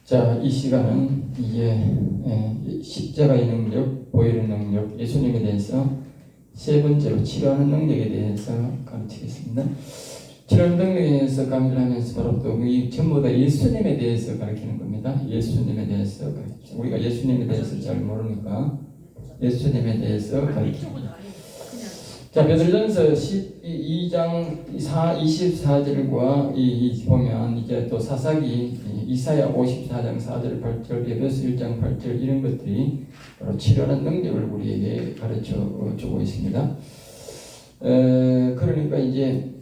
자, 이 시간은 이제 십자가의 능력, 보혈의 능력, 예수님에 대해서 세 번째로 치료하는 능력에 대해서 가르치겠습니다. 치료하는 능력에 대해서 강의를 하면서 바로 또 이 전부 다 예수님에 대해서 가르치는 겁니다. 예수님에 대해서 가르칩니다. 우리가 예수님에 대해서 잘 모르니까 예수님에 대해서 가르칩니다. 자, 베드로전서 12장 24절과 보면 이제 또 사사기 이사야 54장 4절 8절 에베소 1장 8절 이런 것들이 바로 치료하는 능력을 우리에게 가르쳐 주고 있습니다. 그러니까 이제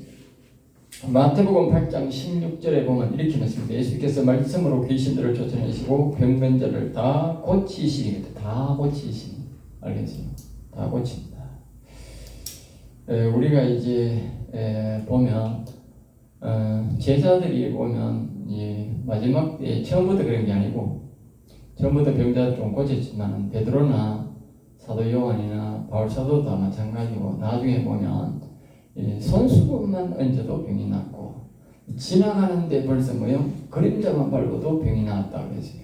마태복음 8장 16절에 보면 이렇게 말씀합니다. 예수께서 말씀으로 귀신들을 쫓아내시고 병든 자를 다 고치시리다. 다 고치시니 알겠어요? 다 고칩니다. 우리가 이제 보면 제자들이 보면 마지막 때 처음부터 그런 게 아니고 처음부터 병자를 좀 고쳤지만 베드로나 사도 요한이나 바울 사도도 다 마찬가지고 나중에 보면 손수건만 얹어도 병이 낫고 지나가는데 벌써 뭐요? 그림자만 밟아도 병이 나았다 그랬어요.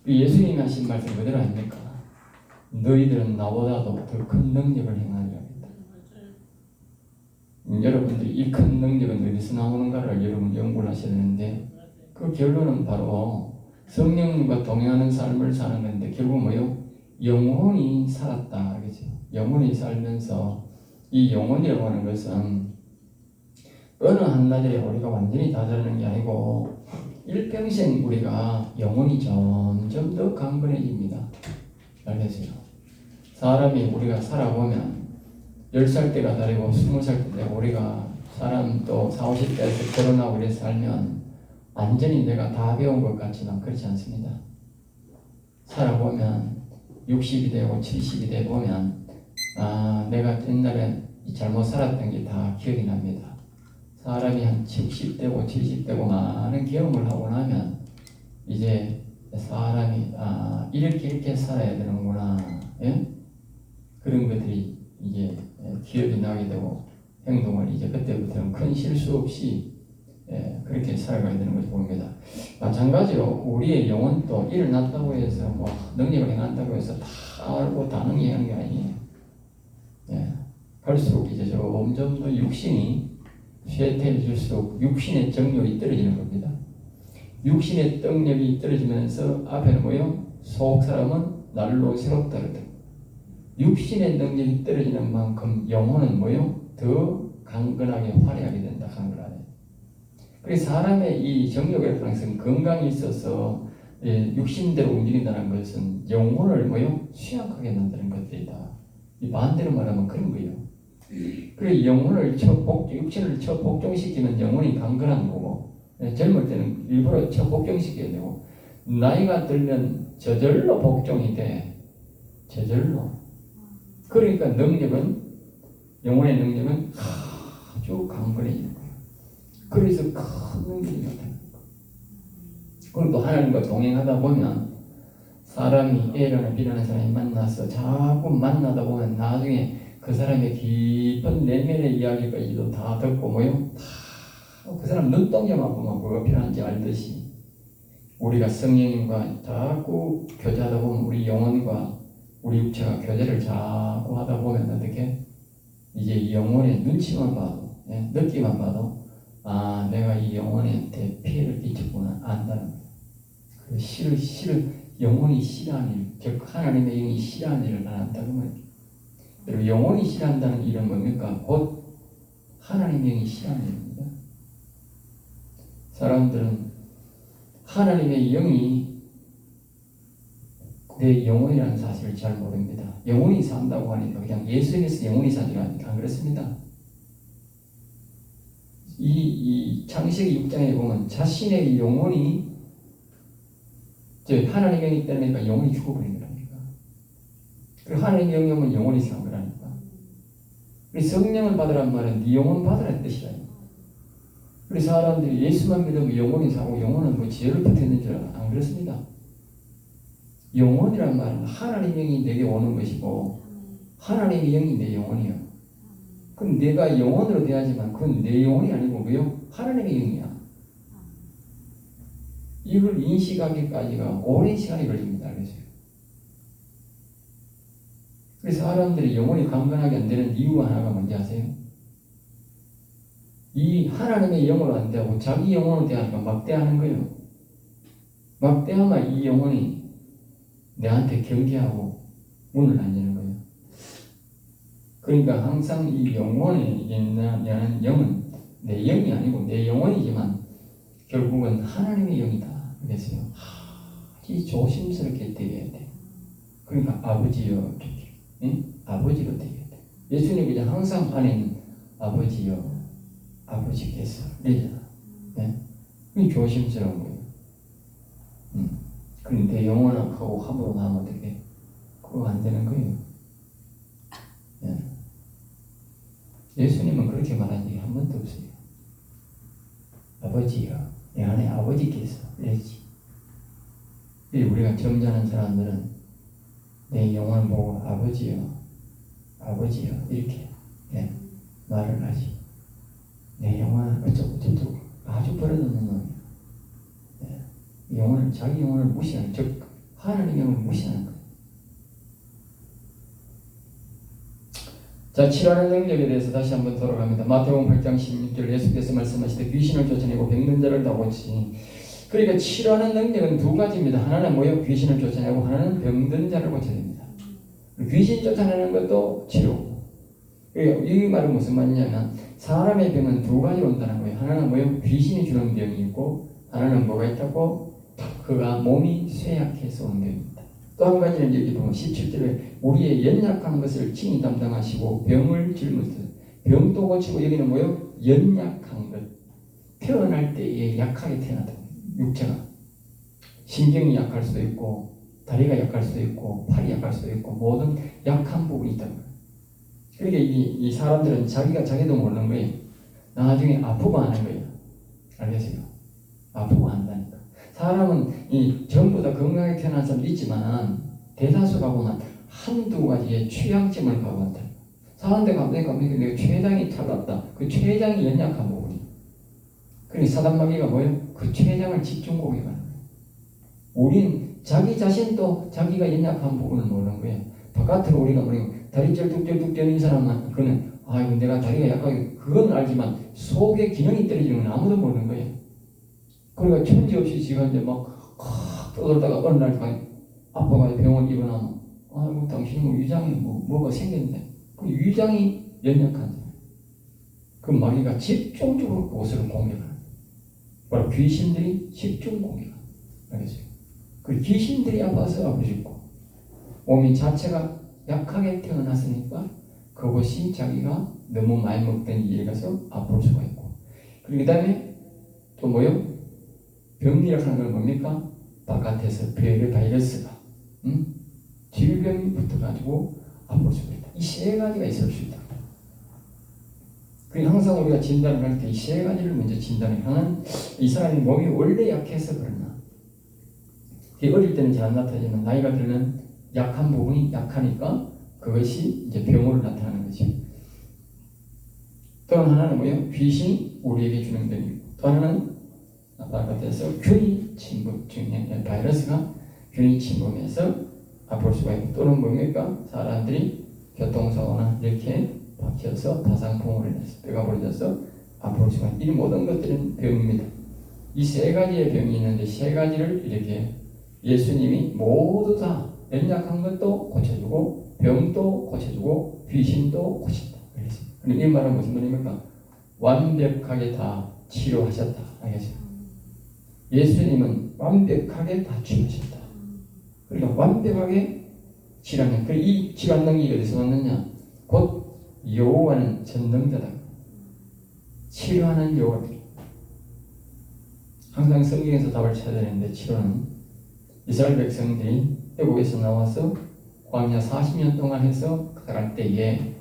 예수님이 하신 말씀 그대로 아닙니까? 너희들은 나보다도 더 큰 능력을 행하리라. 여러분들이 이 큰 능력은 어디서 나오는가를 여러분 연구를 하셔야 되는데 그 결론은 바로 성령님과 동행하는 삶을 사는 건데 결국 뭐요? 영혼이 살았다. 그죠? 영혼이 살면서 이 영혼이라고 하는 것은 어느 한나절에 우리가 완전히 다 자라는 게 아니고 일평생 우리가 영혼이 점점 더 강건해집니다. 알겠어요? 사람이 우리가 살아보면 10살 때가 다르고 20살 때 우리가 사람 또 40, 50대에서 결혼하고 이래서 살면 완전히 내가 다 배운 것 같지만 그렇지 않습니다. 살아보면 60이 되고 70이 돼 보면 내가 옛날에 잘못 살았던 게 다 기억이 납니다. 사람이 한 60대고 70대고 많은 경험을 하고 나면 이제 사람이 이렇게 살아야 되는구나. 예? 그런 것들이 이제 기억이 나게 되고 행동을 이제 그때부터는 큰 실수 없이 그렇게 살아가야 되는 것을 봅니다. 마찬가지로 우리의 영혼도 일어났다고 해서 뭐 능력을 행한다고 해서 다 알고 다 능력하는 게 아니에요. 갈수록 이제 점점 더 육신이 쇠퇴해질수록 육신의 정력이 떨어지는 겁니다. 육신의 정력이 떨어지면서 앞에는 뭐요? 속 사람은 날로 새롭다 그러더라고요. 육신의 능력이 떨어지는 만큼 영혼은 뭐요? 더 강건하게 화려하게 된다. 강건하게. 그래서 사람의 이 정력의 가능성 건강이 있어서 육신대로 움직인다는 것은 영혼을 뭐요? 취약하게 만드는 것들이다. 이 반대로 말하면 그런 거예요. 그래서 영혼을 육신을 복종시키면 영혼이 강건한 거고 젊을 때는 일부러 복종시켜야 되고 나이가 들면 저절로 복종이 돼. 저절로. 그러니까 영혼의 능력은 아주 강건해지는 거예요. 그래서 큰 능력이 나타나는 거예요. 그리고 또 하나님과 동행하다 보면 사람이 A라는 B라는 사람이 만나서 자꾸 만나다 보면 나중에 그 사람의 깊은 내면의 이야기까지도 다 듣고 뭐요? 그 사람 눈동자만 보면 뭐가 필요한지 알듯이 우리가 성령님과 자꾸 교제하다 보면 우리 영혼과 우리 육체가 교제를 자꾸 하다 보면 어떻게? 이제 영혼의 눈치만 봐도, 느끼만 봐도, 내가 이 영혼한테 피해를 끼쳤구나, 안다는 거예요. 그 영혼이 싫어하는 일, 즉, 하나님의 영이 싫어하는 일을 안 한다는 거예요. 그리고 영혼이 싫어한다는 일은 뭡니까? 곧 하나님의 영이 싫어하는 일입니다. 사람들은 하나님의 영이 내 영혼이라는 사실을 잘 모릅니다. 영혼이 산다고 하니까 그냥 예수님께서 영혼이 사지가 안 그렇습니다. 이 창세기 6장에 보면 자신의 영혼이 하나님의 영이 때문에 영혼이 죽어버린 거라니까. 그리고 하나님의 영이 오면 영혼이 산 거라니까. 우리 성령을 받으란 말은 네 영혼 받으라는 뜻이라요. 우리 사람들이 예수만 믿으면 영혼이 사고 영혼은 뭐 지혜를 붙어있는 줄 안 그렇습니다. 영혼이란 말은 하나님의 영이 내게 오는 것이고 하나님의 영이 내 영혼이야. 그럼 내가 영혼으로 대하지만 그건 내 영혼이 아니고 왜요? 하나님의 영이야. 이걸 인식하기까지가 오랜 시간이 걸립니다. 알겠어요? 그래서 사람들이 영혼이 강건하게 안 되는 이유가 하나가 뭔지 아세요? 이 하나님의 영으로 안 되고 자기 영혼으로 대하니까 막대하는 거예요. 막대하면 이 영혼이 내한테 경계하고 문을 안 여는 거예요. 그러니까 항상 이 영혼에 있는 영은 내 영이 아니고 내 영혼이지만 결국은 하나님의 영이다. 그래서요. 아주 조심스럽게 대해야 돼. 그러니까 아버지여 이렇게, 응? 아버지로 대해야 돼. 예수님 그냥 항상 안에 있는 아버지여, 아버지께서 이러잖아. 네? 그게 조심스러운 거예요. 그런데 내 영혼하고 함부로 나면 어떻게? 그거 안 되는 거예요. 네. 예수님은 그렇게 말한 적이 한 번도 없어요. 아버지여, 내 안에 아버지께서 이랬지. 우리가 점잖은 사람들은 내 영혼을 보고 아버지여, 아버지여 이렇게 말을 하지. 내 영혼은 어쩌고 아주 버릇없는 놈이야. 영혼을, 자기 영혼을 무시하는, 즉 하나님의 영혼을 무시하는 거예요. 자, 치료하는 능력에 대해서 다시 한번 돌아갑니다. 마태복음 8장 16절 예수께서 말씀하시되 귀신을 쫓아내고 병든 자를 다 고치니. 그러니까 치료하는 능력은 두 가지입니다. 하나는 뭐예요? 귀신을 쫓아내고 하나는 병든 자를 고쳐야 됩니다. 귀신 쫓아내는 것도 치료고. 이 말은 무슨 말이냐면 사람의 병은 두 가지로 온다는 거예요. 하나는 뭐예요? 귀신이 주는 병이 있고 하나는 뭐가 있다고? 그가 몸이 쇠약해서 오는 병입니다. 또 한 가지는 여기 보면 17절에 우리의 연약한 것을 친히 담당하시고 병을 짊으시고 병도 고치고 여기는 뭐예요? 연약한 것. 태어날 때에 약하게 태어났다. 육체가. 신경이 약할 수도 있고 다리가 약할 수도 있고 팔이 약할 수도 있고 모든 약한 부분이 있다는 거예요. 그러니까 이 사람들은 자기가 자기도 모르는 거예요. 나중에 아프고 하는 거예요. 알겠어요? 아프고 한다니까. 사람은 전부 다 건강하게 태어난 사람도 있지만 대다수가 보면 한두 가지의 취약점을 가고 한다. 사는데 갑자기 내가 췌장이 탈났다. 그 췌장이 연약한 부분이. 그러니 사단마귀가 뭐예요? 그 췌장을 집중 공격하는 거예요. 우린 자기 자신도 자기가 연약한 부분을 모르는 거예요. 바깥으로 우리가 뭐예요? 다리 쩔뚝쩔뚝 뛰는 사람은 그는 아이고 내가 다리가 약하게 그건 알지만 속의 기능이 떨어지는 건 아무도 모르는 거예요. 그러니까 천지 없이 지가 이제 막 떠돌다가 어느 날 아빠가 병원 입원하면 아이고 당신은 위장이 뭐가 생겼네. 그 위장이 연약한 거예요. 그 마귀가 집중적으로 그것을 공격하는 바로 귀신들이 집중 공격하는. 알겠어요? 그 귀신들이 아파서 아프시고 몸이 자체가 약하게 태어났으니까 그것이 자기가 너무 많이 먹던 일에 가서 아플 수가 있고 그리고 그 다음에 또 뭐요? 병리라고 하는 건 뭡니까? 바깥에서 별의 바이러스가 질병이 붙어가지고 아플 수가 있다. 이 세 가지가 있을 수 있다. 그리고 항상 우리가 진단을 할 때 이 세 가지를 먼저 진단을 하는 이 사람이 몸이 원래 약해서 그러나 어릴 때는 잘 안 나타나지만 나이가 들면 약한 부분이 약하니까 그것이 이제 병으로 나타나는 거죠. 또 하나는 뭐예요? 귀신이 우리에게 주는 병이고 또 하나는 바깥에서 균이 침범, 바이러스가 균이 침범해서 아플 수가 있고 또는 뭡니까? 사람들이 교통사고나 이렇게 박혀서 타상풍으로 인해서 뼈가 부러져서 아플 수가 있고 이 모든 것들은 병입니다. 이 세 가지의 병이 있는데 세 가지를 이렇게 예수님이 모두 다 연약한 것도 고쳐주고 병도 고쳐주고 귀신도 고친다. 그런데 이 말은 무슨 말입니까? 완벽하게 다 치료하셨다. 알겠어요? 예수님은 완벽하게 다 치료하셨다. 그러니까 완벽하게 치료하는. 그리고 이 치료한 능력이 어디서 왔느냐? 곧 여호와는 전능자다. 치료하는 여호와. 항상 성경에서 답을 찾아야 되는데 치료는 이스라엘 백성들이 애국에서 나와서 광야 40년 동안 해서 갈 때에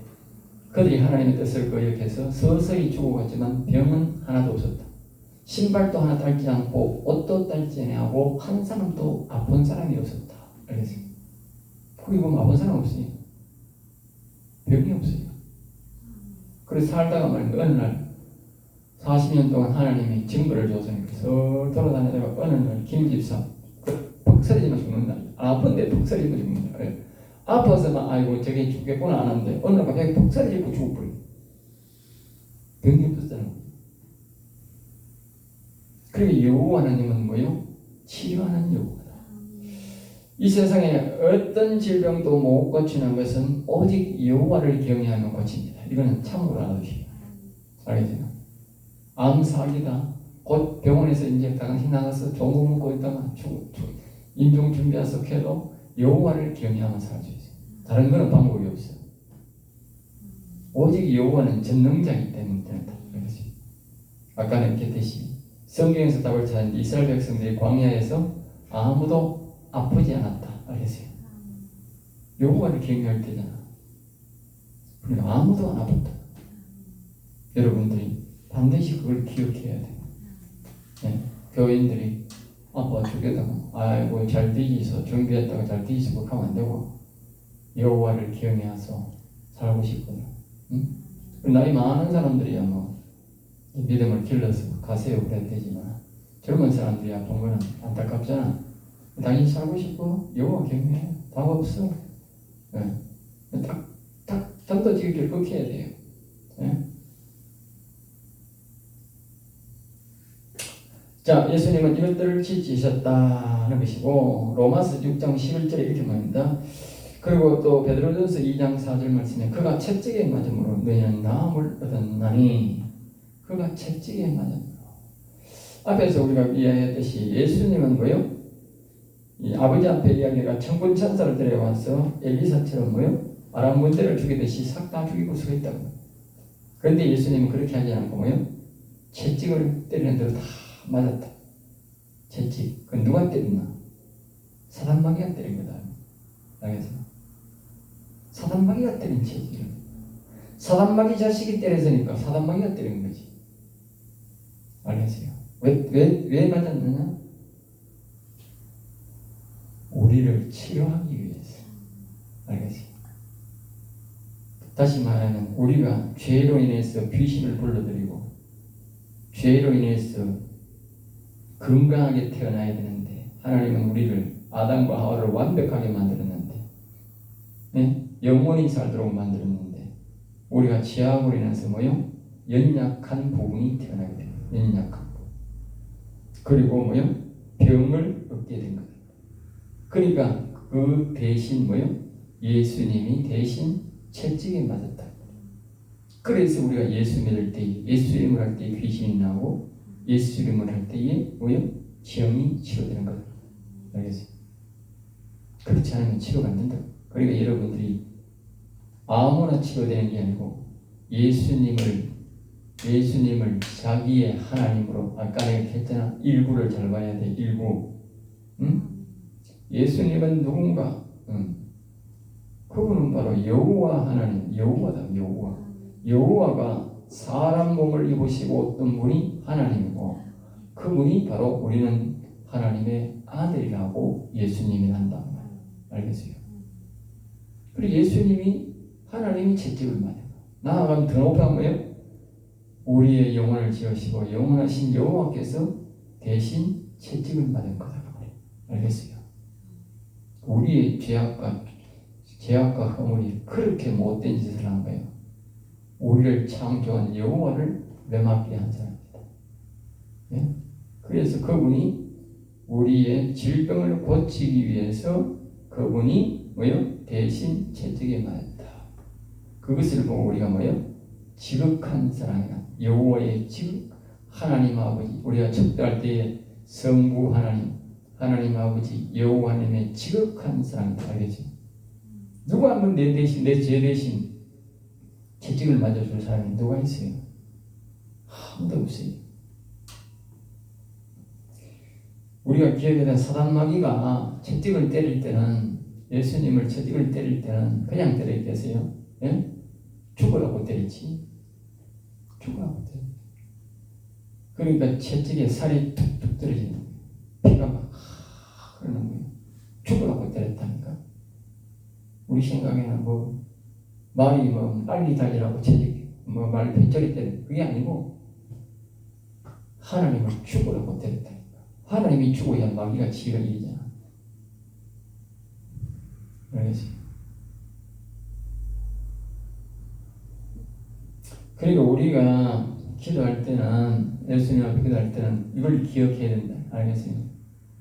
그들이 하나님의 뜻을 거역해서 서서히 죽어갔지만 병은 하나도 없었다. 신발도 하나 닳지 않고 옷도 닳지 않고 한 사람도 아픈 사람이 없었다. 알겠어요? 거기 보면 아픈 사람 없어요. 병이 없어요. 그래서 살다가 말인데 어느 날 40년 동안 하나님이 증거를 줘서 서 돌아다니다가 어느 날 김집사 퍽 쓰러지면 죽는다. 아픈데 퍽 쓰러지면 죽는다. 아파서만 아이고 저게 죽겠구나 안 하는데 어느 날 갑자기 퍽 쓰러지고 죽어버려. 병이 없었다는 거예요. 그리고 여호와 하나님은 뭐요? 치료하는 여호와다. 이 세상에 어떤 질병도 못 고치는 것은 오직 여호와를 경외하면 고칩니다. 이거는 참고로 알아두시오. 알겠죠? 암 사기다. 곧 병원에서 이제 당신 나가서 좋은 거 먹고 있다가 임종 준비해서 해도 여호와를 경외하면 살 수 있어요. 다른 거는 방법이 없어요. 오직 여호와는 전능자이기 때문에 된다. 아까 얘기했듯이 성경에서 답을 찾은 이스라엘 백성들이 광야에서 아무도 아프지 않았다. 알겠어요? 여호와를 경외할 때잖아. 그러니까 아무도 안 아팠다. 여러분들이 반드시 그걸 기억해야 돼요. 네. 교인들이 아빠 죽겠다고 아이고 잘 뒤지서 준비했다가 잘 뒤지고 하면 안 되고 여호와를 경외해서 살고 싶거든. 응? 나이 많은 사람들이야 뭐 믿음을 길러서 가세요 그래야 되지만 젊은 사람들이 아픈 거는 안타깝잖아. 당연히 살고 싶고 여호와 경외해. 답 없어. 네. 딱 단도직입게 그렇게 해야 돼요. 네? 자, 예수님은 이것들을 지지셨다는 것이고 로마서 6장 11절에 이렇게 말합니다. 그리고 또 베드로전서 2장 4절 말씀에 그가 채찍에 맞음으로 너희는 나음을 얻었나니 그가 채찍에 맞음으로. 앞에서 우리가 이야기했듯이 예수님은 뭐요? 이 아버지 앞에 이야기가 천군 천사를 데려와서 엘리사처럼 뭐요? 아람 군대를 죽이듯이 싹 다 죽이고 서 있다고. 그런데 예수님은 그렇게 하지 않고 뭐요? 채찍을 때리는 대로 다 맞았다. 채찍. 그건 누가 때렸나? 사단마귀가 때린 거다. 알겠어? 사단마귀가 때린 채찍을. 사단마귀 자식이 때려서니까 사단마귀가 때린 거지. 알겠어요? 왜 맞았느냐? 우리를 치료하기 위해서. 알겠어요? 다시 말하면 우리가 죄로 인해서 귀신을 불러들이고 죄로 인해서 건강하게 태어나야 되는데 하나님은 우리를 아담과 하와를 완벽하게 만들었는데 네? 영원히 살도록 만들었는데 우리가 죄악으로 인해서 뭐요? 연약한 부분이 태어나게 돼요. 연약한 부분. 그리고 뭐요? 병을 얻게 된 거예요. 그러니까 그 대신 뭐요? 예수님이 대신 채찍에 맞았다. 그래서 우리가 예수 믿을 때 예수 이름을 할 때 귀신이 나고 예수 이름을 할 때에 뭐요? 병이 치료되는 거다. 알겠어요? 그렇지 않으면 치료가 안 된다. 그러니까 여러분들이 아무나 치료되는 게 아니고 예수님을 자기의 하나님으로 아까 내가 했잖아. 일부를 잘 봐야 돼. 일부. 응? 예수님은 누군가? 그분은 바로 여호와 하나님. 여호와다. 여호와가 사람 몸을 입으시고 어떤 분이 하나님이고 그분이 바로 우리는 하나님의 아들이라고 예수님이 한다. 알겠어요? 그리고 예수님이 하나님이 채찍을 맞아요. 나아가면 더 높은 거예요. 우리의 영혼을 지으시고 영원하신 여호와께서 대신 채찍을 맞은 거다. 알겠어요? 우리의 죄악과 허물이 그렇게 못된 짓을 한 거예요. 우리를 창조한 여호와를 매맞게 한 사람입니다. 예? 그래서 그분이 우리의 질병을 고치기 위해서 그분이 뭐요? 대신 채찍에 맞았다. 그것을 보고 우리가 뭐요? 지극한 사랑이다. 여호와의 지극 하나님 아버지 우리가 척도할 때에 성부 하나님 아버지 여호와 하나님의 지극한 사랑이다. 알겠지? 누가 한번 내 죄 대신 채찍을 맞아줄 사람이 누가 있어요? 아무도 없어요. 우리가 기억해야 되는 사단마귀가 채찍을 때릴 때는 예수님을 채찍을 때릴 때는 그냥 때리겠어요? 예? 죽으라고 때리지. 죽으라고 때려. 그러니까 채찍에 살이 툭툭 떨어지는 거예요. 피가 막 그러는 거예요. 죽으라고 때렸다니까. 우리 생각에는 뭐 말이 뭐 빨리 달리라고 채찍 뭐 말 펜처리 때려. 그게 아니고 하나님을 죽으라고 데렸다니까. 하나님이 죽어야 마귀가 지가 이기잖아. 알겠지? 그리고 우리가 기도할 때는, 예수님 앞에 기도할 때는 이걸 기억해야 된다. 알겠어요?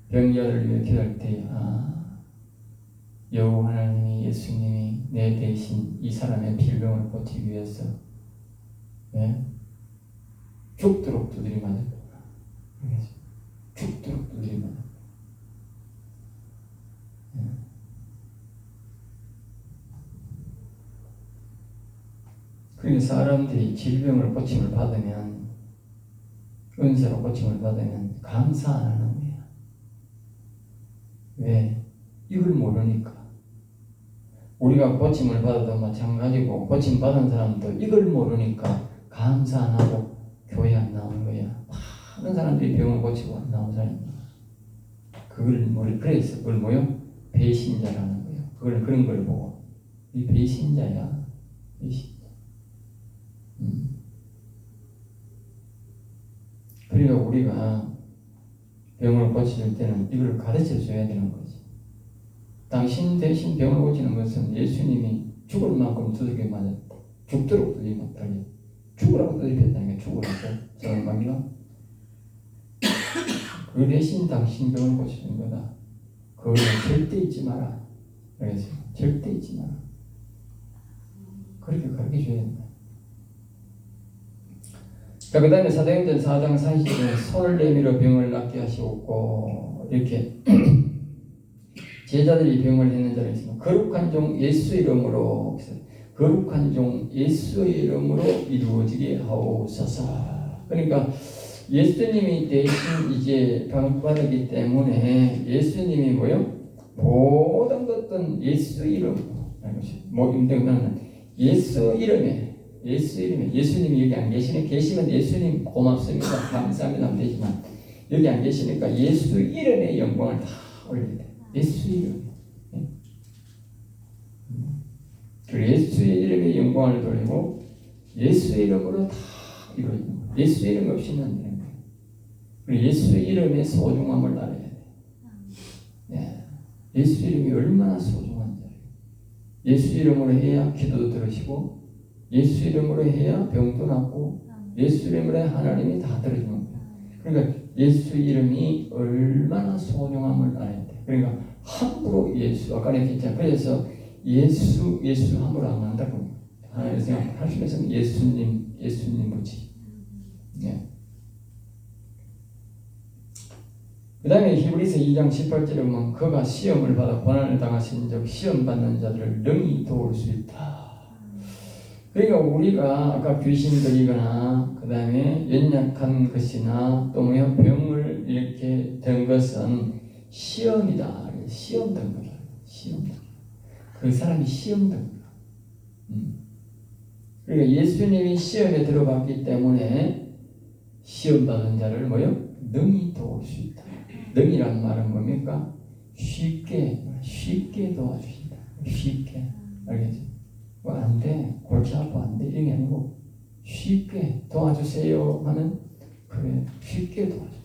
병자를 위해 기도할 때, 여호와 하나님이, 예수님이 내 대신 이 사람의 질병을 고치기 위해서 죽도록 두드려 맞았다. 죽도록 두드려 맞았다. 그러니까 사람들이 질병을 고침을 받으면, 은사로 고침을 받으면 감사 안 하는 거야. 왜? 이걸 모르니까. 우리가 고침을 받아도 마찬가지고, 고침 받은 사람도 이걸 모르니까 감사 안 하고 교회 안 나오는 거야. 많은 사람들이 병을 고치고 안 나오는 사람이야. 그걸 모르. 그래서 그걸 뭐요? 배신자라는 거예요. 그걸 그런 걸 보고 이 배신자야. 배신자. 그러니까 우리가 병을 고칠 때는 이걸 가르쳐 줘야 되는 거지. 당신 대신 병을 고치는 것은 예수님이 죽을 만큼 두들겨 맞았다. 죽도록 두들겨 맞다. 죽으라고 두들겼다니까. 죽으라고. 저는 말이야. 그 대신 당신 병을 고치는 거다. 그걸 절대 잊지 마라. 알겠어요? 절대 잊지 마라. 그렇게 가르쳐 줘야 된다. 그 다음에 사도행전 4장 40절에 손을 내밀어 병을 낫게 하시옵고, 이렇게 제자들이 병을 했는 자를 있으면 거룩한 종 예수 이름으로, 거룩한 종 예수의 이름으로 이루어지게 하옵소서. 그러니까 예수님이 대신 이제 병받았기 때문에 예수님이 뭐요? 모든 것은 예수 이름, 뭐 임대는 예수 이름에, 예수 이름에. 예수님이 여기 안 계시네. 계시면 예수님 고맙습니다, 감사합니다 하면 되지만, 여기 안 계시니까 예수 이름의 영광을 다 올려야 돼. 예수 이름. 그 예수의 이름의 영광을 돌리고 예수 이름으로 다 이루어지는 거예요. 예수 이름 없이는 안 되는 거예요. 그리고 예수 이름의 소중함을 알아야 돼. 예수 이름이 얼마나 소중한지 알아요. 예수 이름으로 해야 기도도 들으시고, 예수 이름으로 해야 병도 낫고, 예수 이름으로 해야 하나님이 다 들어주는 거예요. 그러니까 예수 이름이 얼마나 소중함을 알아야 돼. 그러니까 함부로 예수, 아까 얘기했잖아요. 그래서 예수 함부로 안 한다고. 하나님 생각하시면서 예수님 뭐지? 그 다음에 히브리서 2장 18절에 보면 그가 시험을 받아 고난을 당하신 적 시험 받는 자들을 능히 도울 수 있다. 그러니까 우리가 아까 귀신 들리거나 그 다음에 연약한 것이나 또 뭐야 병을 이렇게 든 것은 시험이다. 시험 든 거다. 시험. 그 사람이 시험 든 거다. 그러니까 예수님이 시험에 들어갔기 때문에 시험 받은 자를 뭐요? 능히 도울 수 있다. 능이란 말은 뭡니까? 쉽게 도와주신다. 쉽게. 알겠지? 뭐 안 돼. 골치 아파 안 돼. 이런 게 아니고 쉽게 도와주세요 하면 그래. 쉽게 도와준다.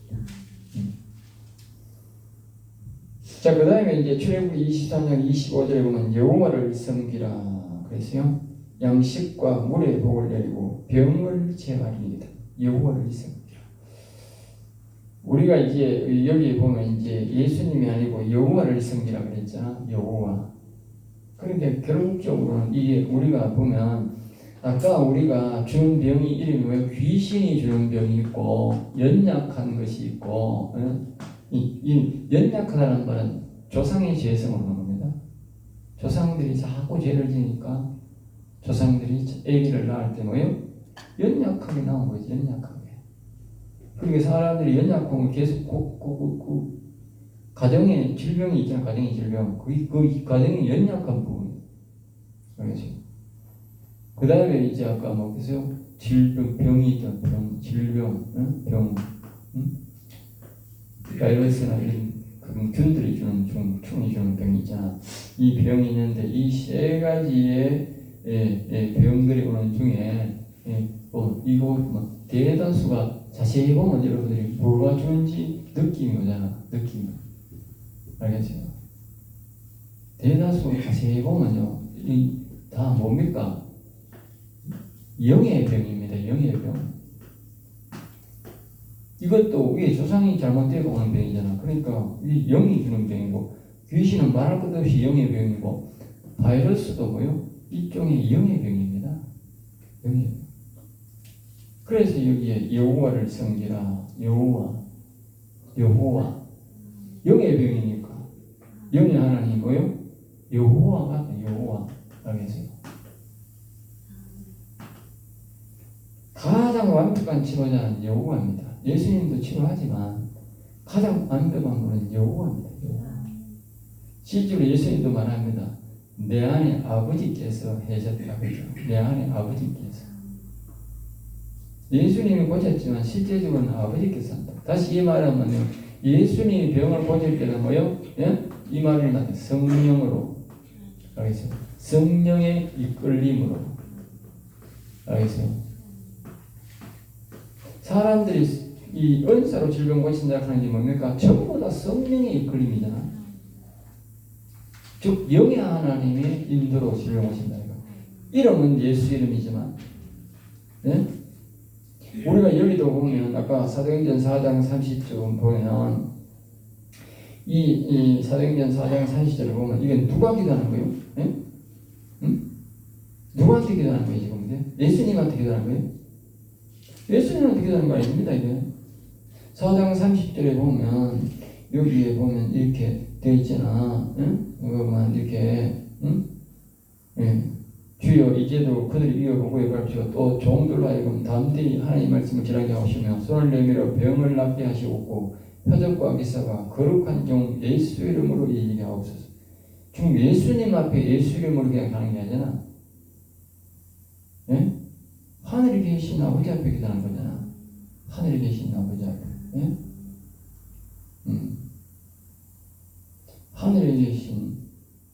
자, 그 다음에 이제 출애굽기 23장 25절에 보면 여호와를 섬기라 그랬어요. 양식과 물의 복을 내리고 병을 제하리이다. 여호와를 섬기라. 우리가 이제 여기 보면 이제 예수님이 아니고 여호와를 섬기라 그랬잖아. 여호와. 그런데 결국적으로는 이게 우리가 보면 아까 우리가 주는 병이 이름이 뭐예요? 귀신이 주는 병이 있고 연약한 것이 있고, 이 연약하다는 말은 조상의 죄성으로 오는 겁니다. 조상들이 자꾸 죄를 지니까 조상들이 아기를 낳을 때 뭐예요? 연약하게 나온 거지. 연약하게. 그러니까 사람들이 연약함을 계속 가정에 질병이 있잖아. 가정의 질병. 그 가정의 연약한 부분. 알겠죠? 그 다음에 이제 아까 뭐 그래서 병이 있던 질병, 병, 바이러스나 이런 그런 균들이 주는 충이 주는 병이 있잖아. 이 병이 있는데 이 세 가지의 병들이 오는 중에 이거 뭐 대다수가 자세히 보면 여러분들이 뭐가 좋은지 느낌이 오잖아. 느낌이. 알겠죠? 대다수 자세히 보면요. 이 다 뭡니까? 영의 병입니다. 영의 병. 이것도 위에 조상이 잘못되고 오는 병이잖아. 그러니까 이 영이 주는 병이고, 귀신은 말할 것도 없이 영의 병이고, 바이러스도 뭐요? 일종의 영의 병입니다. 영의 병. 그래서 여기에 여호와를 섬기라. 여호와. 영의 병이니까. 영의 하나님 뭐요? 여호와가 여호와. 알겠어요? 가장 완벽한 치료자는 여호와입니다. 예수님도 치료하지만 가장 완벽한 분은 여호와입니다. 여호와. 실제로 예수님도 말합니다. 내 안에 아버지께서 하셨다. 그죠? 내 안에 아버지께서. 예수님이 고쳤지만 실제적으로는 아버지께서 한다. 다시 이 말하면요. 예수님이 병을 고칠 때는 뭐요? 예? 이 말을 나한테 성령으로. 알겠어요? 성령의 이끌림으로. 알겠어요? 사람들이 이 은사로 질병 고친다 하는 게 뭡니까? 전부 다 성령의 이끌림이잖아. 즉 영의 하나님의 인도로 질병 고친다. 이름은 예수 이름이지만, 네? 우리가 여기도 보면 아까 사도행전 4장 30절 보면 이 사도행전 4장 30절을 보면 이게 누가 기도하는 거예요? 네? 응? 누구한테 기도하는 거예요 지금? 예수님한테 기도하는 거예요? 예수님한테 기도하는 거 아닙니다 이게. 4장 30절에 보면 여기에 보면 이렇게 되어 있잖아. 응? 이거만 이렇게 응? 예. 주여 이제도 그들이 이어보고 예발주어 또 종들로 하여금 담대히 하나님의 말씀을 전하게 하시며 손을 내밀어 병을 낫게 하시옵고 표적과 기사가 거룩한 종 예수 이름으로 이기게 하옵소서. 지금 예수님 앞에 예수 이름으로 그냥 가는 게 아니잖아. 예? 하늘에 계신 아버지 앞에 기도하는 거잖아. 하늘에 계신 아버지 앞에. 예? 하늘에 계신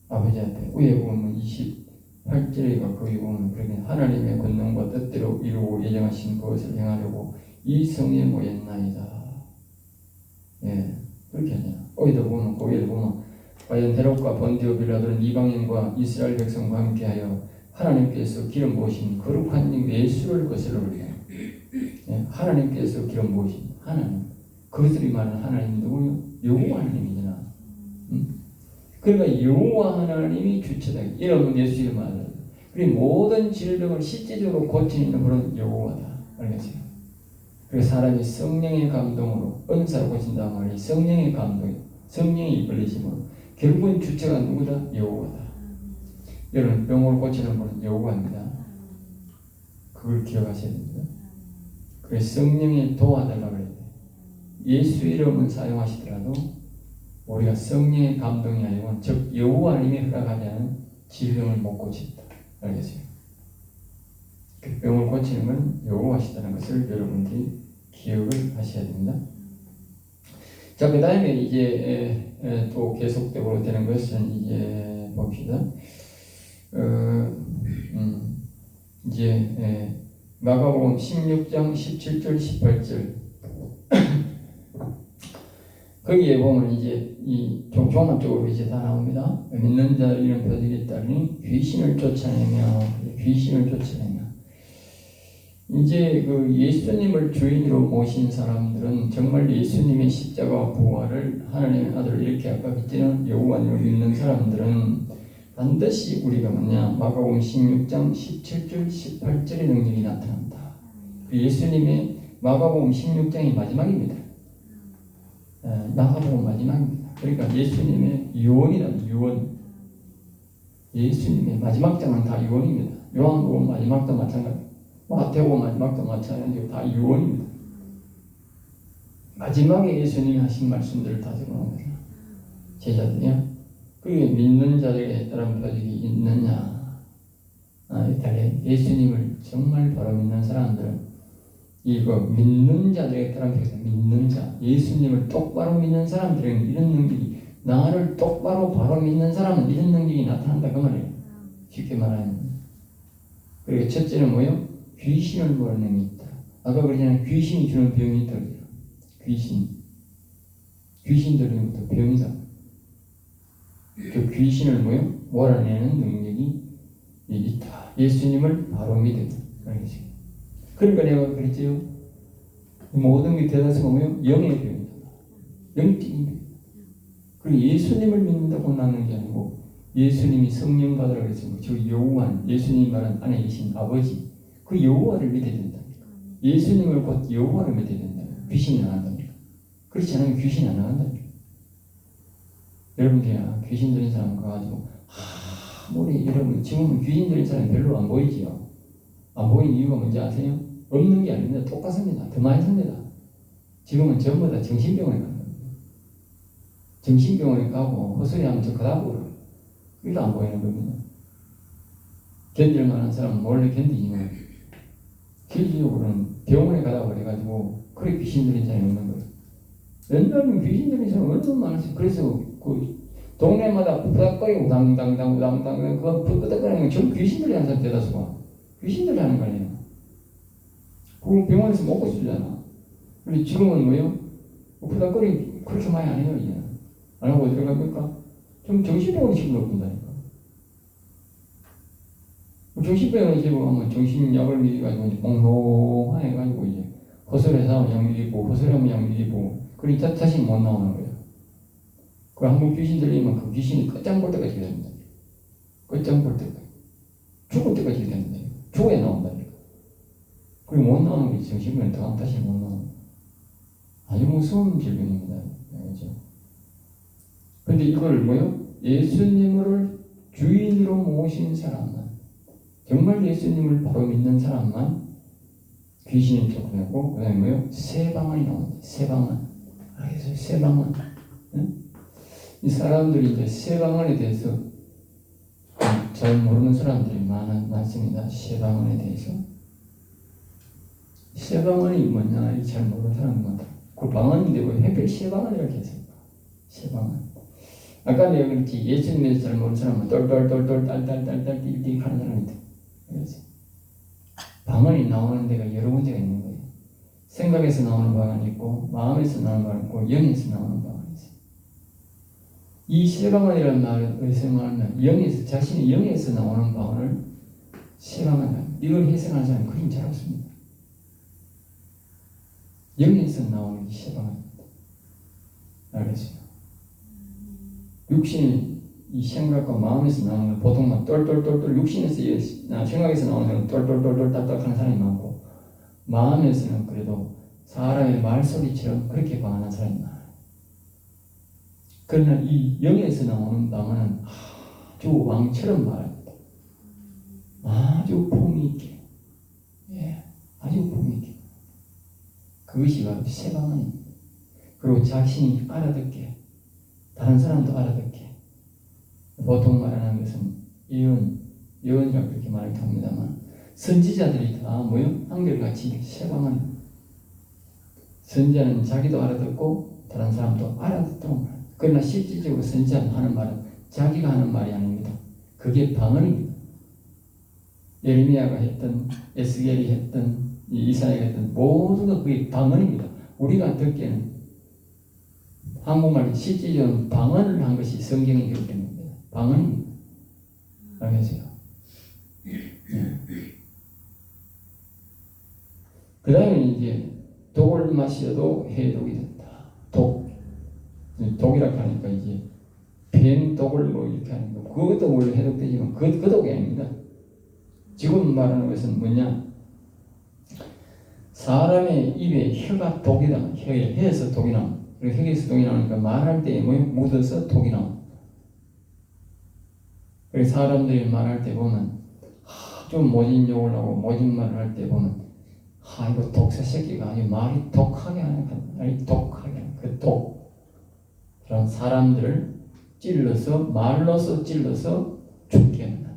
아버지 앞에 위에 보면 28절에가 거기 보면 그렇게 하나님의 권능과 뜻대로 이루고 예정하신 그것을 행하려고 이 성에 모였나이다. 예, 그렇게 하잖아. 거기도 보면 거기도 보면 과연 헤롯과 본디오 빌라도는 이방인과 이스라엘 백성과 함께하여 하나님께서 기름 부으신 거룩한 님 예수를 거스르려. 예, 하나님께서 기름 부으신 하나님. 그것들이 말하는 하나님 누구요? 여호와 하나님이잖아. 그러니까 여호와 하나님이 주체다. 이러면 예수 이름 말이야. 그리고 모든 질병을 실제적으로 고치는 분은 여호와다. 알겠어요? 그래서 사람이 성령의 감동으로 은사를 고친다 말이 성령의 감동이 성령이 이끌리심으로 결국은 주체가 누구다? 여호와다. 여러분 병을 고치는 분은 여호와입니다. 그걸 기억하셔야 됩니다. 그래서 성령이 도와달라고 해야 돼. 예수 이름은 사용하시더라도 우리가 성령의 감동이 아니고 즉 여호와님이 허락하지 않은 질병을 못 고친다. 알겠어요? 그 병을 고치는 건 여호와시다는 것을 여러분들이 기억을 하셔야 됩니다. 자, 그 다음에 이제 또 계속적으로 되는 것은 이제 봅시다. 이제 마가복음 16장 17절 18절 거기에 보면 이제 이 종합적으로 이제 다 나옵니다. 믿는 자 이런 표적이 있다니 귀신을 쫓아내며 이제 그 예수님을 주인으로 모신 사람들은 정말 예수님의 십자가와 부활을 하나님의 아들을 이렇게 아까 그때는 여호와님을 믿는 사람들은 반드시 우리가 뭐냐 마가복음 16장 17절 18절의 능력이 나타난다. 예수님의 마가복음 16장이 마지막입니다. 마가복음 마지막입니다. 그러니까 예수님의 유언이란 유언. 예수님의 마지막 장은 다 유언입니다. 요한복음 마지막도 마찬가지. 마태복음 마지막도 마찬가지고 다 유언입니다. 마지막에 예수님이 하신 말씀들을 다 적어놓은 거죠. 제자들이요. 그게 믿는 자들에 따른 표적이 있느냐. 이탈리아 예수님을 정말 바로 믿는 사람들은 이거 믿는 자들에 따른 표적, 믿는 자, 예수님을 똑바로 믿는 사람들은 이런 능력이 나를 똑바로 바로 믿는 사람은 이런 능력이 나타난다 그 말이에요. 쉽게 말하면. 그리고 첫째는 뭐예요? 귀신을 보는 능력이 있다. 아까 그러잖아요. 귀신이 주는 병이 있다고. 귀신들로부터 병이다. 그 귀신을 몰아내는 능력이 있다. 예수님을 바로 믿어요. 알겠어요? 그러니까 내가 그랬지요. 모든 게 대다수가 영의 병이다. 영적인 병. 그리고 예수님을 믿는다고 나는 게 아니고 예수님이 성령 받으라고 했습니다. 저 여호와, 예수님 말은 안에 계신 아버지, 그 여호와를 믿어야 된다니까. 예수님을 곧 여호와를 믿어야 된다니까. 귀신이 안 한다니까. 그렇지 않으면 귀신이 안 나간다니까. 여러분들이 귀신 들린 사람 가가지고 우리 여러분 지금은 귀신 들린 사람이 별로 안 보이지요. 안 보이는 이유가 뭔지 아세요? 없는 게 아닙니다. 똑같습니다. 더 많이 삽니다. 지금은 전부 다 정신병원에 가는 겁니다. 정신병원에 가고 헛소리하면 저 그다음으로 이거 안 보이는 겁니다. 견딜 만한 사람은 원래 견디지만 실질적으로는 병원에 가라고 그래가지고 그래 귀신 들린 사람이 없는 거예요. 옛날에는 귀신 들린 사람이 얼마나 많았어요. 그래서 그 동네마다 부닥거리고 우당당 그거 부닥거리는 건 전부 귀신 들린 사람 대다수가 귀신 들리는 거 아니에요. 그거 병원에서 먹고 쓰잖아. 근데 지금은 부닥거리 그렇게 많이 안 해요. 이제 안 하고 어디로 갑니까? 좀 정신병원에 집으로 본다니까. 정신병원에 집으로 가면 정신약을 먹여가지고 몽롱하게 해가지고 이제 헛소리해서 약 먹이고 헛소리하면 약 먹이고 그러니까 다시 못 나오는 거예요. 그 한번 귀신 들리면 그 귀신이 끝장 볼 때까지 됩니다. 끝장 볼 때까지. 죽을 때까지 됩니다. 죽어야 나온다니까. 그리고 못 나오는 게 정신병원에 더 다시 못 나오는 거예요. 아주 무서운 질병입니다. 그렇죠? 근데 이걸 예수님을 주인으로 모신 사람만, 정말 예수님을 바로 믿는 사람만 귀신이 쫓겨나고, 그 다음에 세 방안이 나옵니다. 세 방안. 알겠어요? 세 방안. 응? 이 사람들이 이제 세 방안에 대해서 잘 모르는 사람들이 많습니다. 세 방안에 대해서. 세 방안이 뭐냐, 잘 모르는 사람이 많다. 그 방안인데 왜 하필 세 방안이라고 했습니까? 세 방안. 아까 내가 그랬지, 예수님에 잘 모르는 사람은 똘똘똘똘 딸딸딸딸 띠띠 하는 사람이다. 그래서 방언이 나오는 데가 여러 군데가 있는 거예요. 생각에서 나오는 방언이 있고, 마음에서 나오는 방언이 있고, 영에서 나오는 방언이 있어요. 이 세 방언이라는 말은 어디서 말하면 영에서, 자신의 영에서 나오는 방언을 세 방언이다. 이걸 해석하는 사람은 그림 잘 없습니다. 영에서 나오는 이 세 방언입니다. 알겠어요? 육신이 이 생각과 마음에서 나오는 건 보통 막 똘똘똘똘 육신에서 생각에서 나오는 건 똘똘똘똘 딱딱한 사람이 많고 마음에서는 그래도 사람의 말소리처럼 그렇게 방언하는 사람이 많아요. 그러나 이 영에서 나오는 방언은 아주 왕처럼 말합니다. 아주 품위 있게, 아주 품위 있게. 그것이 바로 세 방언입니다. 그리고 자신이 알아듣게, 다른 사람도 알아듣게. 보통 말하는 것은 예언이라고 그렇게 말을 합니다만, 선지자들이 다 한결같이 세 방언. 선지자는 자기도 알아듣고 다른 사람도 알아듣도록 말합니다. 그러나 실질적으로 선지자는 하는 말은 자기가 하는 말이 아닙니다. 그게 방언입니다. 예레미야가 했던, 에스겔이 했던, 이사야가 했던 모두가 그게 방언입니다. 우리가 듣기에는 한국말 실질적으로 방언을 한 것이 성경이 그렇기 때문입니다. 방언입니다. 알겠어요? 그 다음에 이제 독을 마셔도 해독이 된다. 독이라고 하니까 이제 뱀독을 이렇게 하는 거. 그것도 원래 해독되지만 그 독이 아닙니다. 지금 말하는 것은 뭐냐? 사람의 입에 혀가 독이다. 혀에서 독이 나옵니다. 혀에서 독이 나오니까 말할 때 묻어서 독이 나옵니다. 그래서 사람들이 말할 때 보면 좀 모진 욕을 하고 모진 말을 할 때 보면 이거 독사 새끼가 아주 말이 독하게 하는 말이 독하게 하는 그 독. 그런 사람들을 찔러서 말로서 찔러서 죽게 한다.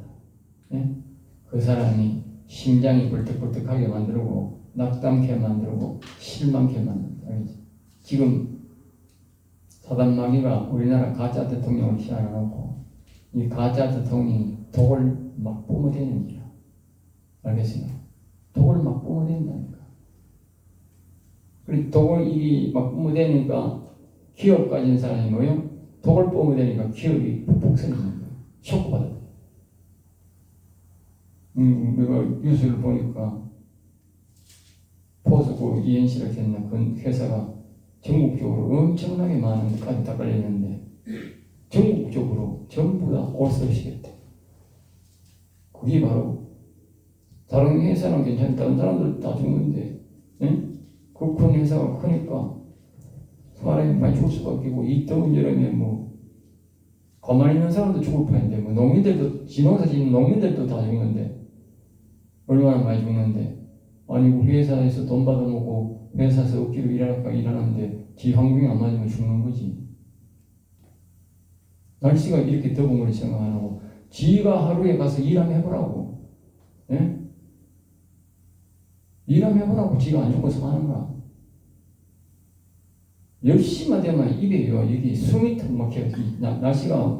그 사람이 심장이 벌떡벌떡하게 만들고 낙담케 만들고 실망케 만든다. 지금 사단 마귀가 우리나라 가짜 대통령을 시작해놓고 이 가짜 대통령이 독을 막 뿜어대는 거야. 알겠어요? 독을 막 뿜어댄다니까. 그리고 독을 일이 막 뿜어대니까 기업 가진 사람이 뭐요? 독을 뿜어대니까 기업이 푹푹 쓰는 거예요. 쇼크받아요. 내가 뉴스를 보니까 포스코 ENC를 했는 그 회사가 전국적으로 엄청나게 많은 데까지 다 깔려있는데 전국적으로 전부 다 올소시겠대. 그게 바로 다른 회사는 괜찮은데 다른 사람들 다 죽는데 그 큰 회사가 크니까 사람이 많이 죽을 수밖에 없고 이 더운 여름에 뭐 가만히 있는 사람도 죽을 뻔했는데 뭐 농민들도 지농사 짓는 농민들도 다 죽는데 얼마나 많이 죽는데 아니 회사에서 돈 받아먹고 회사에서 억지로 일하는데 지 환경이 안 맞으면 죽는 거지. 날씨가 이렇게 더운 걸 생각 안 하고 지가 하루에 가서 일 한번 해보라고. 예? 일 한번 해보라고. 지가 안 죽어서 하는 거야. 10시만 되면 입에요. 여기 숨이 턱 막혀요. 날씨가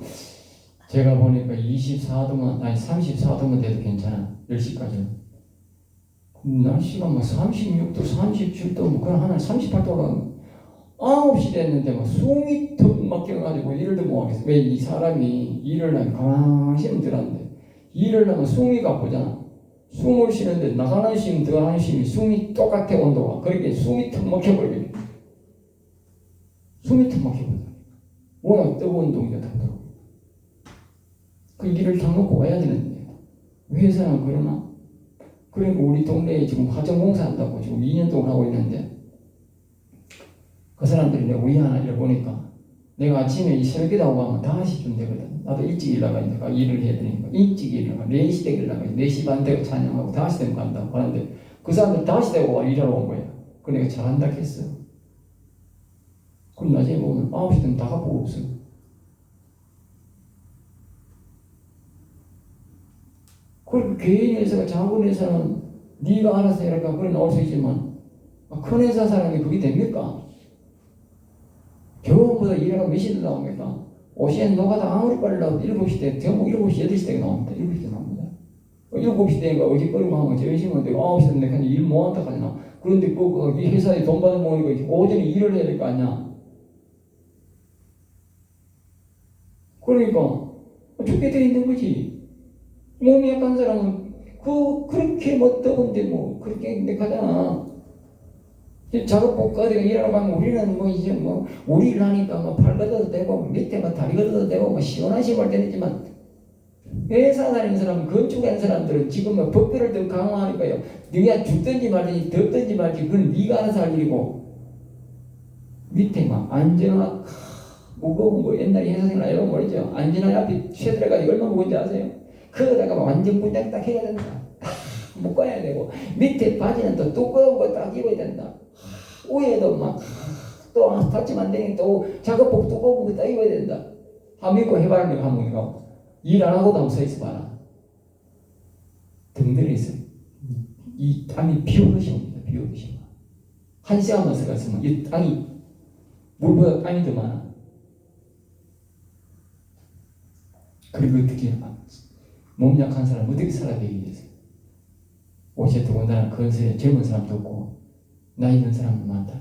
제가 보니까 24도만 아니 34도만 돼도 괜찮아. 10시까지는. 날씨가 막 36도, 37도, 뭐 그런 하나 38도가 9시 됐는데 막 숨이 턱 막혀가지고 일을 못 하겠어. 왜 이 사람이 일을 하면 가만히 쉬면 들었는데 일을 하면 숨이 가쁘잖아. 숨을 쉬는데 나가는 쉼, 들어가는 쉼이 숨이 똑같아 온도가. 그러니까 숨이 턱 막혀버리게. 숨이 턱 막혀버려. 워낙 뜨거운 동기가 타더라고. 그 일을 다 놓고 와야 되는데 회사는 그러나? 그러니까 우리 동네에 지금 화전공사 한다고 지금 2년 동안 하고 있는데 그 사람들이 내가 우리 하나 일 보니까 내가 아침에 이 새벽에 나오고 하면 5시쯤 되거든. 나도 일찍 일나가니까 일을 해야 되니까 일찍 일나가 4시 되게 일나가 4시 반 되고 찬양하고 5시 되면 간다고 하는데 그 사람들 5시 되고 일하러 온 거야. 그 내가 잘한다 했어. 그럼 나중에 보면 9시 되면 다 갖고 없어. 그리고 개인 회사가 작은 회사는 네가 알아서 해랄까 그래 나올 수 있지만 큰 회사 사람이 그게 됩니까? 겨울보다 일하러 몇 시에 나옵니까? 오시엔 노가다 아무리 빨리 나와도 7시 때, 전부 7시, 8시 때 나옵니다. 7시 때 나옵니다. 7시 때니까 어디 끌고 하면 점심은 되고 9시 때 내가 일 못한다 하잖아. 그런데 이 회사에 돈 받아 먹으니까 오전에 일을 해야 될 거 아니야. 그러니까 죽게 돼 있는 거지. 몸이 약한 사람은 그렇게 뭐 더운데 뭐 그렇게 하잖아. 작업복가들이 일하러 가면 우리는 뭐 이제 뭐 우리 일 하니까 뭐 팔 걷어도 되고 밑에 뭐 다리 걷어도 되고 뭐 시원한 시골 되지만 회사 다니는 사람, 건축하는 사람들은 지금 뭐 법규를 더 강화하니까요. 네가 죽든지 말든지 덥든지 말든지 그건 네가 알아서 할 일이고 밑에 막 안전화 무거운 거 옛날에 회사생활 알고 모르죠. 안전화 앞에 쇠들어가지고 얼마나 무거운지 아세요? 그거다가 완전 문장 딱 해야 된다. 묶어야 되고 밑에 바지는 또 두꺼운 거 딱 입어야 된다. 위에도 막 또 다치면 안 되니까 또 작업복 두꺼운 거 딱 입어야 된다. 한번 입고 해봐라. 내가 한번 이거 일 안 하고도 한번 서 있어 봐라. 등들이 있어요. 이 땅이 비오듯이 옵니다. 비오듯이. 한 시간만 서갔으면 이 땅이 물보다 땅이 더 많아. 그리고 어떻게 몸 약한 사람 어떻게 살아야 되겠어요? 옷에 더군다나 건설에 젊은 사람도 없고 나이 든 사람도 많다.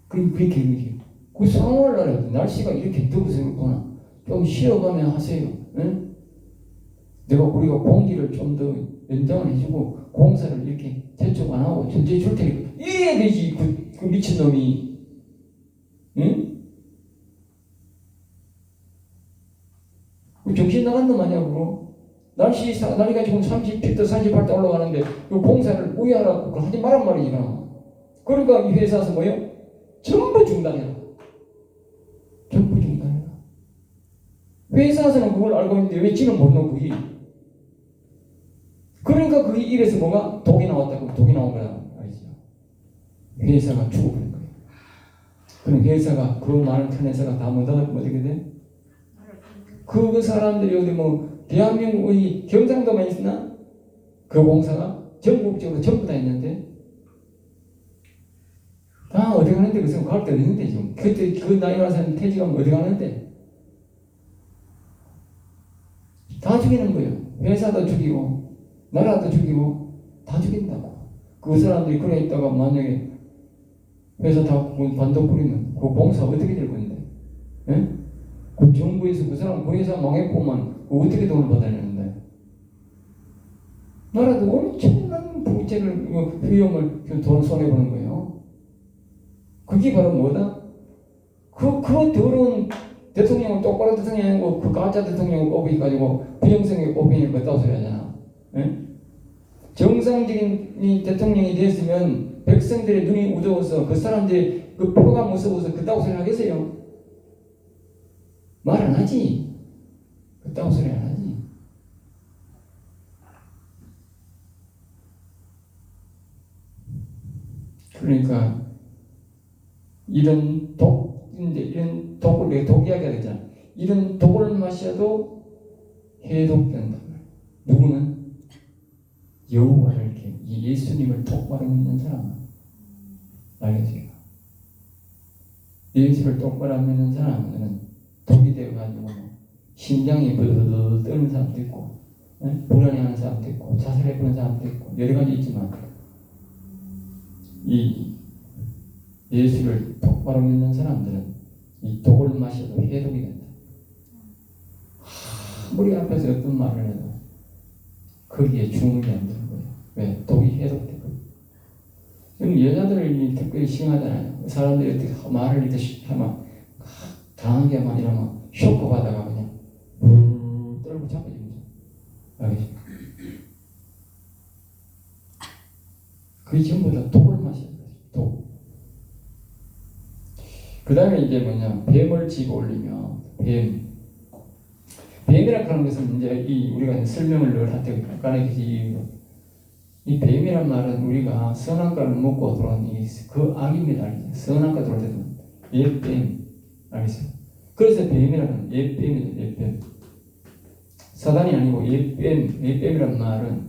그렇게 얘기해요. 그 상월날에 날씨가 이렇게 더워서 그렇구나. 좀 쉬어가면 하세요. 응? 우리가 공기를 좀 더 연장을 해주고 공사를 이렇게 재촉 안 하고 전체 줄 테니까 이해야 되지. 그 미친놈이. 응? 정신 나간 놈 아니야 그거. 날이가 지금 37도 38도 올라가는데 그 공사를 우회하라고 그걸 하지 말란 말이잖아. 그러니까 이 회사에서 뭐요? 전부 중단해라. 전부 중단해라. 회사에서는 그걸 알고 있는데 왜 지는 모르는 거지? 그러니까 그 입에서 뭐가 독이 나왔다. 그럼 독이 나온 거야. 알죠? 회사가 죽어버린 거예요. 그럼 회사가 그 많은 큰 회사가 다 못 나가면 어떻게 돼? 그 사람들이 어디 뭐 대한민국의 경상도만 있으나 그 공사가 전국적으로 전부 다 있는데 다 어디 가는데 그 사람 갈 데 없는데 지금 그때 그 나이 많은 사람 퇴직하면 어디 가는데 다 죽이는 거예요. 회사도 죽이고 나라도 죽이고 다 죽인다고. 그 사람들이 그래 있다가 만약에 회사 다 반도 뿌리면 그 봉사 어떻게 될 건데? 예? 그 정부에서 그 사람 그 회사 망했고만 어떻게 돈을 받아내는데? 나라도 엄청난 부채를 위험을 돈 손해 보는 거예요. 그게 바로 뭐다? 그 더러운 대통령을 똑바로 대통령이고 그 가짜 대통령을 뽑아가지고 부정선거 뽑히는 거 같다고 소리 하잖아. 예? 정상적인 이 대통령이 됐으면 백성들의 눈이 우더워서 그 사람들이 그 표가 무서워서 그따구 소리 하겠어요? 말 안 하지. 그따구 소리 안 하지. 그러니까 이런 독을 내가 독 이야기가 되잖아. 이런 독을 마셔도 해독된다. 누구는? 여호와를 이렇게 예수님을 똑바로 믿는 사람. 알겠어요? 예수를 똑바로 안 믿는 사람은 독이 되어가지고 심장이 버드버드 뜨는 사람도 있고, 불안해하는 사람도 있고, 자살해보는 사람도 있고, 여러 가지 있지만 이 예수를 똑바로 믿는 사람들은 이 독을 마셔도 해독이 된다. 우리 앞에서 어떤 말을 해도 거기에 주눅이 안 드는 거예요. 왜? 독이 해독되거든요. 그럼 여자들이 특별히 심하잖아요. 사람들이 어떻게 말을 이렇게 하면 강하게 막 이러면 쇼크 받아가 그냥 떨고 잡아집니다. 알겠죠? 그게 전부 다 독을 마시는 거죠. 독. 그 다음에 이제 뭐냐, 뱀을 집어 올리며, 뱀이라고 하는 것은 이제 우리가 설명을 늘 할 때 간단하게 이 뱀이란 말은 우리가 선악과를 먹고 들어온 그 악입니다. 선악과 들어올 때도 옛뱀. 알겠어요? 그래서 뱀이라는 옛뱀이다. 옛뱀. 사단이 아니고 옛뱀이란 말은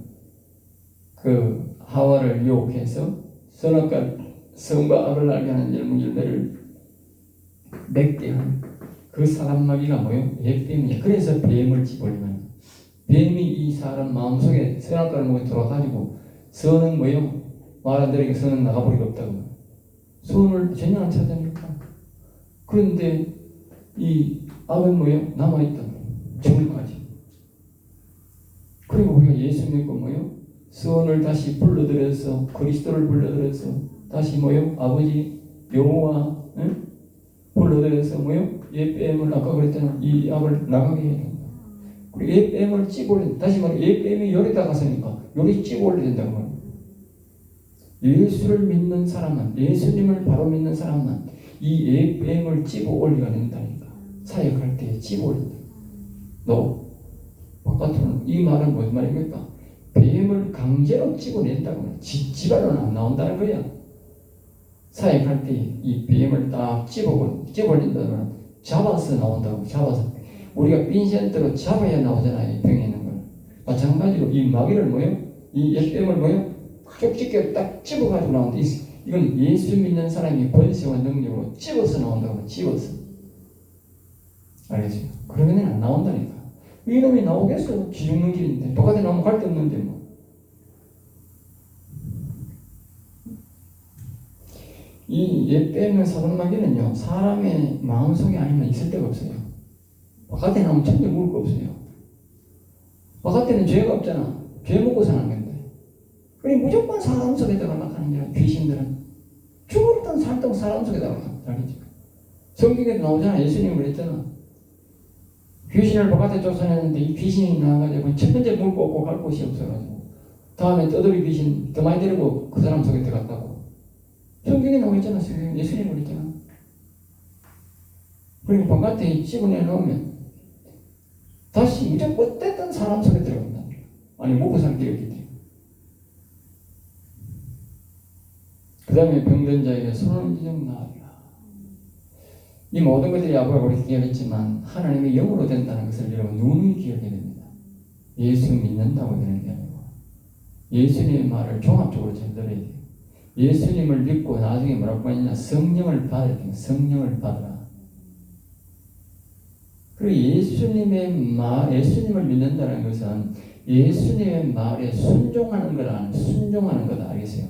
그 하와를 유혹해서 선악과 선과 악을 알게 하는 열매를 맺게 한 그 사람마귀가 뭐예요? 옛뱀이야. 그래서 뱀을 집어올리면 뱀이 이 사람 마음속에 선악과를 먹어 들어가지고 선은 뭐예요? 말 안 들으니까 선은 나가버리가 없다고. 선을 전혀 안 찾아내니까. 그런데 이 악은 뭐예요? 남아있다. 죽을까지. 그리고 우리가 예수 믿고 뭐예요? 선을 다시 불러들여서 그리스도를 불러들여서 다시 뭐예요? 아버지 여호와 불러들여서 뭐예요? 옛뱀을 아까 그랬잖아. 이 악을 나가게 해야 된다. 그리고 옛뱀을 찝어올린다. 다시 말해 옛뱀이 열에다 갔으니까 열이 찝어올려야 된다고 말이야. 예수를 믿는 사람은, 예수님을 바로 믿는 사람은 이 옛뱀을 찝어올리가 된다니까. 사역할 때 찝어올린다. 너 바깥으로 이 말은 무슨 말입니까? 뱀을 강제로 찝어낸다고. 집안으로는 안 나온다는 거야. 사역할 때 이 뱀을 딱 찝어올린다면 잡아서 나온다고. 잡아서 우리가 빈센트로 잡아야 나오잖아요. 병에 있는 걸. 마찬가지로 이 마귀를 뭐예요? 이 옛뱀을 뭐예요? 쪽집게 딱 찝어가지고 나오는데 이건 예수 믿는 사람이 권세와 능력으로 찝어서 나온다고. 찝어서. 알겠죠? 그러면 안 나온다니까. 이놈이 나오겠어. 지 죽는 길인데. 바깥에 나오면 갈 데 없는데 뭐. 이 옛뱀의 사단마귀는요, 사람의 마음속에 아니면 있을 데가 없어요. 바깥에 나오면 전혀 먹을 거 없어요. 바깥에는 죄가 없잖아. 죄 먹고 사는 건데. 그러니 무조건 사람 속에다가 나가는 거야. 귀신들은 죽었던 살던 사람 속에다가 나가죠. 성경에도 나오잖아. 예수님이 그랬잖아. 귀신을 바깥에 쫓아내는데 이 귀신이 나와가지고 첫 번째 물 꽂고 갈 곳이 없어가지고 다음에 떠돌이 귀신 더 많이 데리고 그 사람 속에 들어갔다고. 성경에 나와 있잖아. 성경에 예수님이 그랬잖아. 그리고 바깥에 집어내 놓으면 다시 무조건 어땠던 사람 속에 들어간다. 아니 먹고 살 길이 없기 때문에. 그 다음에 병든 자에게 손을 얹으면 나으리라. 이 모든 것들이 아버지가 우리 기억했지만 하나님의 영으로 된다는 것을 여러분 누누이 기억해야 됩니다. 예수 믿는다고 되는 게 아니고 예수님의 말을 종합적으로 잘 들어야 돼요. 예수님을 믿고 나중에 뭐라고 하느냐, 성령을 받아야 돼요. 성령을 받아라. 그리고 예수님을 믿는다는 것은 예수님의 말에 순종하는 거다. 알겠어요?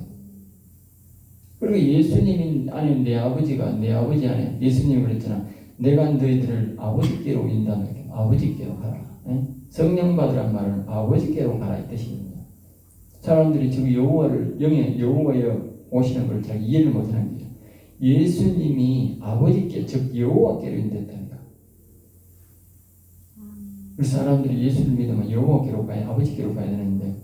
그리고 예수님이 안에 내 아버지가 내 아버지 안에 예수님이 그랬잖아. 내가 너희들을 아버지께로 인도하노라. 아버지께로 가라. 예? 성령 받으란 말은 아버지께로 가라 이 뜻이거든요. 사람들이 지금 여호와를 영에 여호와에 오시는 걸 잘 이해를 못하는 거예요. 예수님이 아버지께 즉 여호와께로 인도했다니까. 그래서 사람들이 예수를 믿으면 여호와께로 가야 아버지께로 가야 되는데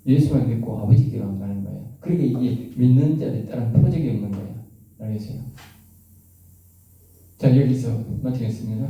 예수만 믿고 아버지께로 안 가는 거예요. 그러니까 이게 믿는 자에 따른 표적이 없는 거예요. 알겠어요? 자, 여기서 마치겠습니다.